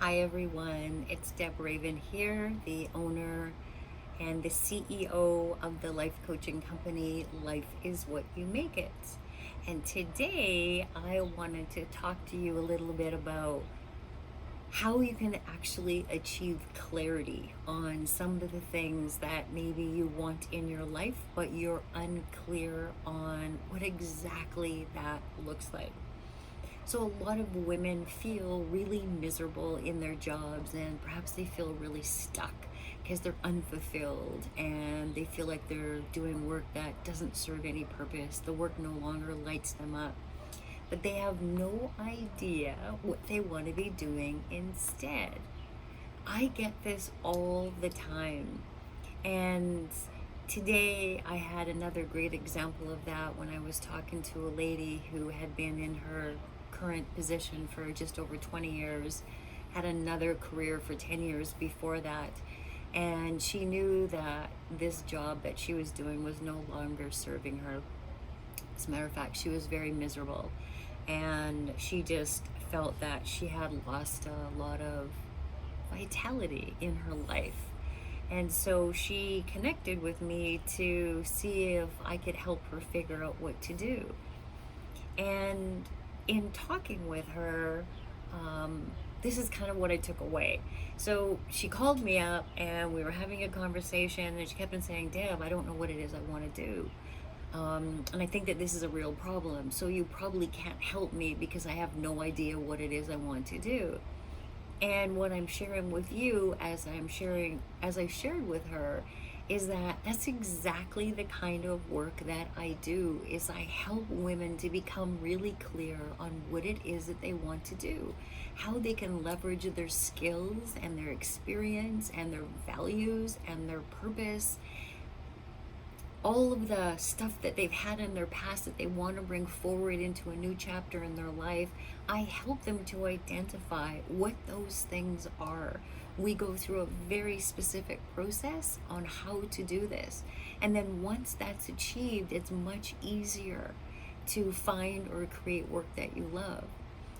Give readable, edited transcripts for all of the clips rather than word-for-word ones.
Hi everyone, it's Deb Raven here, the owner and the CEO of the life coaching company Life is What You Make It. And today I wanted to talk to you a little bit about how you can actually achieve clarity on some of the things that maybe you want in your life, but you're unclear on what exactly that looks like. So, a lot of women feel really miserable in their jobs, and perhaps they feel really stuck because they're unfulfilled and they feel like they're doing work that doesn't serve any purpose. The work no longer lights them up, but they have no idea what they want to be doing instead. I get this all the time. And today I had another great example of that when I was talking to a lady who had been in her current position for just over 20 years, had another career for 10 years before that. And she knew that this job that she was doing was no longer serving her. As a matter of fact, she was very miserable. And she just felt that she had lost a lot of vitality in her life. And so she connected with me to see if I could help her figure out what to do. And in talking with her, this is kind of what I took away. So she called me up and we were having a conversation, and she kept on saying, Deb, I don't know what it is I want to do. And I think that this is a real problem. So you probably can't help me because I have no idea what it is I want to do. And what I'm sharing with you, as I shared with her, is that that's exactly the kind of work that I do. Is I help women to become really clear on what it is that they want to do, how they can leverage their skills and their experience and their values and their purpose, all of the stuff that they've had in their past that they want to bring forward into a new chapter in their life. I help them to identify what those things are. We go through a very specific process on how to do this. And then once that's achieved, it's much easier to find or create work that you love.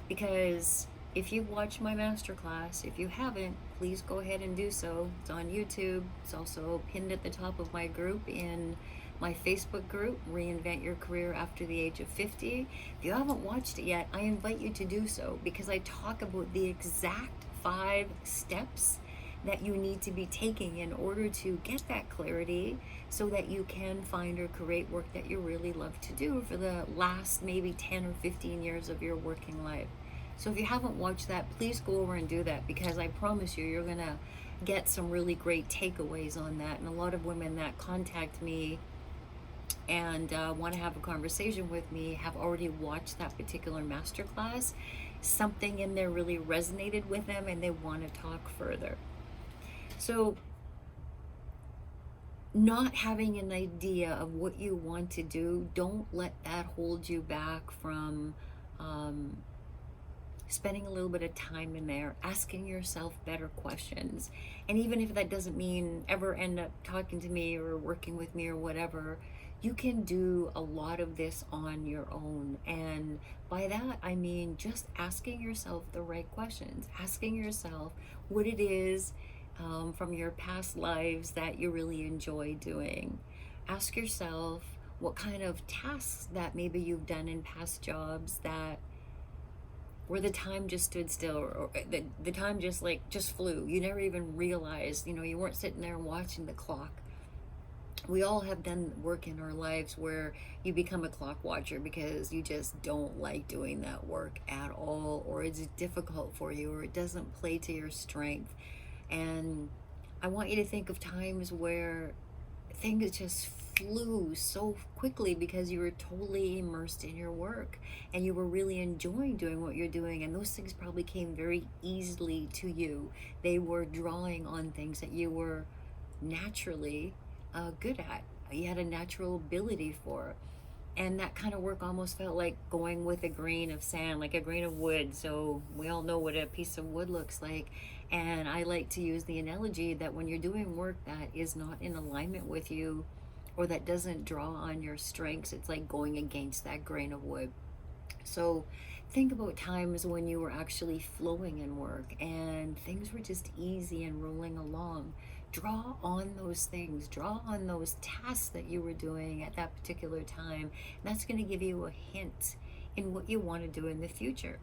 Because if you've watched my masterclass, if you haven't, please go ahead and do so. It's on YouTube. It's also pinned at the top of my group in my Facebook group, Reinvent Your Career After the Age of 50. If you haven't watched it yet, I invite you to do so because I talk about the exact 5 steps that you need to be taking in order to get that clarity so that you can find or create work that you really love to do for the last maybe 10 or 15 years of your working life. So if you haven't watched that, please go over and do that because I promise you, you're going to get some really great takeaways on that. And a lot of women that contact me and want to have a conversation with me have already watched that particular masterclass. Something in there really resonated with them and they want to talk further. So, not having an idea of what you want to do, don't let that hold you back from spending a little bit of time in there, asking yourself better questions. And even if that doesn't mean ever end up talking to me or working with me or whatever, you can do a lot of this on your own. And by that, I mean just asking yourself the right questions, asking yourself what it is from your past lives that you really enjoy doing. Ask yourself what kind of tasks that maybe you've done in past jobs that where the time just stood still, or the time just flew. You never even realized, you weren't sitting there watching the clock. We all have done work in our lives where you become a clock watcher because you just don't like doing that work at all, or it's difficult for you, or it doesn't play to your strength. And I want you to think of times where things just flew so quickly because you were totally immersed in your work and you were really enjoying doing what you're doing, and those things probably came very easily to you. They were drawing on things that you were naturally good at, you had a natural ability for. And that kind of work almost felt like going with a grain of sand, like a grain of wood. So we all know what a piece of wood looks like. And I like to use the analogy that when you're doing work that is not in alignment with you or that doesn't draw on your strengths, it's like going against that grain of wood. So Think about times when you were actually flowing in work and things were just easy and rolling along. Draw on those things, draw on those tasks that you were doing at that particular time. That's going to give you a hint in what you want to do in the future.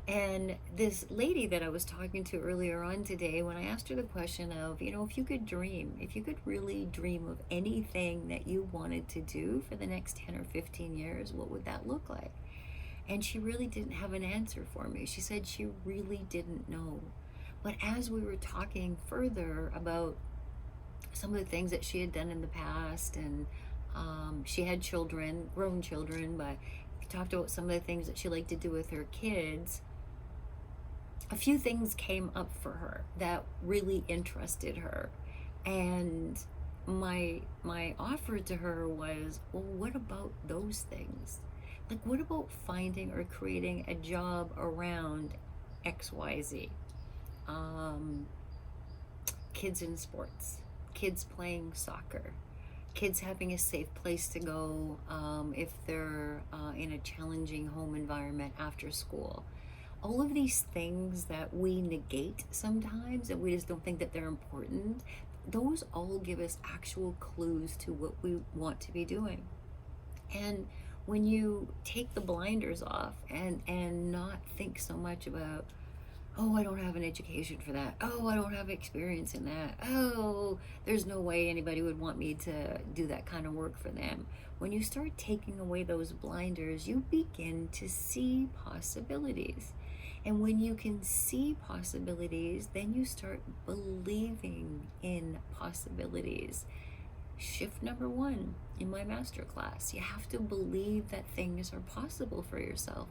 And this lady that I was talking to earlier on today, when I asked her the question of, if you could dream, if you could really dream of anything that you wanted to do for the next 10 or 15 years, what would that look like? And she really didn't have an answer for me. She said she really didn't know. But as we were talking further about some of the things that she had done in the past, and she had children, grown children, but we talked about some of the things that she liked to do with her kids, a few things came up for her that really interested her. And my offer to her was, well, what about those things? Like, what about finding or creating a job around XYZ? Um, Kids in sports, kids playing soccer, kids having a safe place to go if they're in a challenging home environment after school. All of these things that we negate sometimes and we just don't think that they're important, those all give us actual clues to what we want to be doing. And when you take the blinders off and not think so much about, oh, I don't have an education for that, oh, I don't have experience in that, oh, there's no way anybody would want me to do that kind of work for them. When you start taking away those blinders, you begin to see possibilities. And when you can see possibilities, then you start believing in possibilities. Shift number one in my masterclass, you have to believe that things are possible for yourself.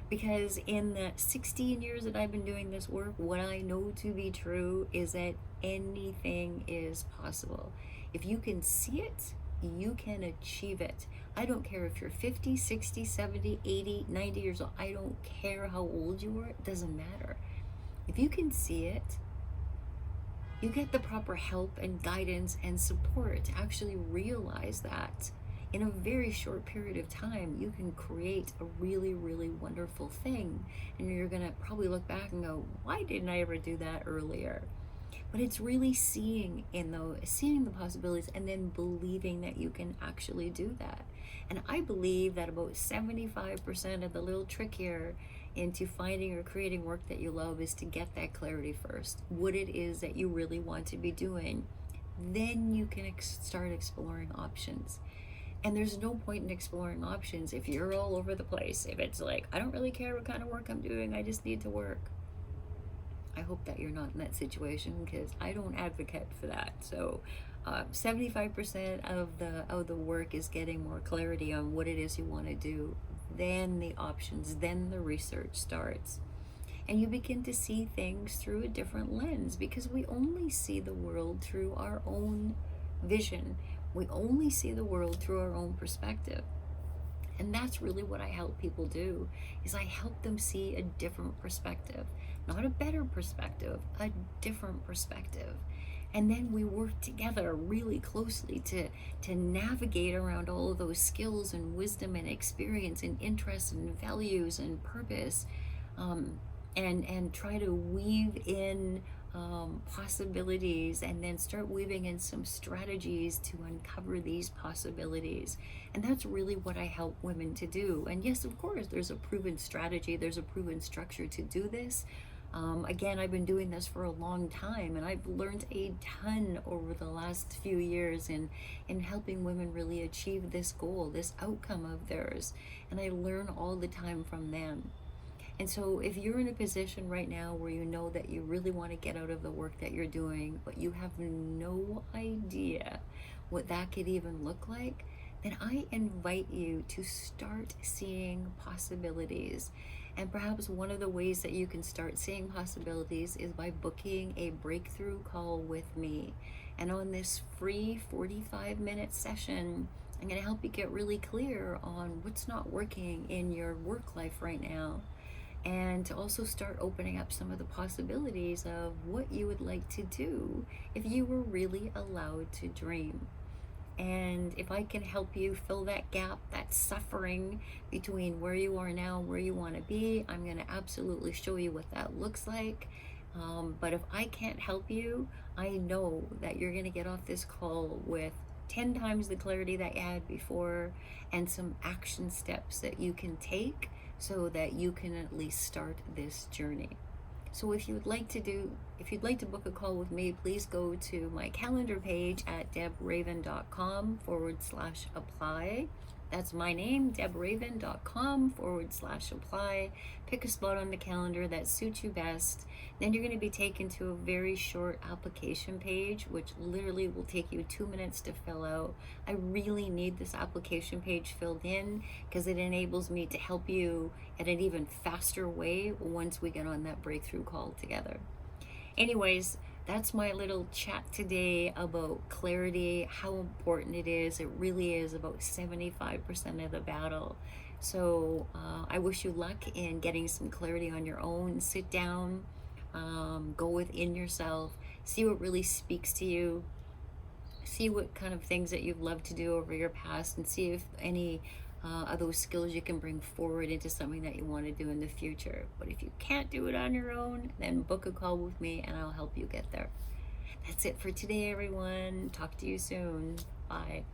Because in the 16 years that I've been doing this work, what I know to be true is that anything is possible. If you can see it, you can achieve it. I don't care if you're 50, 60, 70, 80, 90 years old. I don't care how old you are. It doesn't matter. If you can see it, you get the proper help and guidance and support to actually realize that in a very short period of time, you can create a really, really wonderful thing. And you're going to probably look back and go, why didn't I ever do that earlier? But it's really seeing the possibilities and then believing that you can actually do that. And I believe that about 75% of the little trick here into finding or creating work that you love is to get that clarity first. What it is that you really want to be doing. Then you can start exploring options. And there's no point in exploring options if you're all over the place. If it's like, I don't really care what kind of work I'm doing, I just need to work. I hope that you're not in that situation, because I don't advocate for that. So 75% of the work is getting more clarity on what it is you want to do. Then the options, then the research starts. And you begin to see things through a different lens, because we only see the world through our own vision. We only see the world through our own perspective. And that's really what I help people do, is I help them see a different perspective. Not a better perspective, a different perspective. And then we work together really closely to navigate around all of those skills and wisdom and experience and interests and values and purpose, and try to weave in possibilities, and then start weaving in some strategies to uncover these possibilities. And that's really what I help women to do. And yes, of course, there's a proven strategy, there's a proven structure to do this. Again, I've been doing this for a long time, and I've learned a ton over the last few years in helping women really achieve this goal, this outcome of theirs. And I learn all the time from them. And so if you're in a position right now where you know that you really want to get out of the work that you're doing, but you have no idea what that could even look like, then I invite you to start seeing possibilities. And perhaps one of the ways that you can start seeing possibilities is by booking a breakthrough call with me. And on this free 45-minute session, I'm going to help you get really clear on what's not working in your work life right now, and to also start opening up some of the possibilities of what you would like to do if you were really allowed to dream. And if I can help you fill that gap, that suffering between where you are now and where you want to be, I'm going to absolutely show you what that looks like. But if I can't help you, I know that you're going to get off this call with 10 times the clarity that you had before and some action steps that you can take so that you can at least start this journey. So if you'd like to book a call with me, please go to my calendar page at debraven.com/apply. That's my name, debraven.com/apply. Pick a spot on the calendar that suits you best. Then you're going to be taken to a very short application page, which literally will take you 2 minutes to fill out. I really need this application page filled in because it enables me to help you at an even faster way once we get on that breakthrough call together. Anyways, that's my little chat today about clarity, how important it is. It really is about 75% of the battle. So I wish you luck in getting some clarity on your own. Sit down, go within yourself, see what really speaks to you, see what kind of things that you've loved to do over your past, and see if any of those skills you can bring forward into something that you want to do in the future. But if you can't do it on your own, then book a call with me and I'll help you get there. That's it for today, everyone. Talk to you soon. Bye.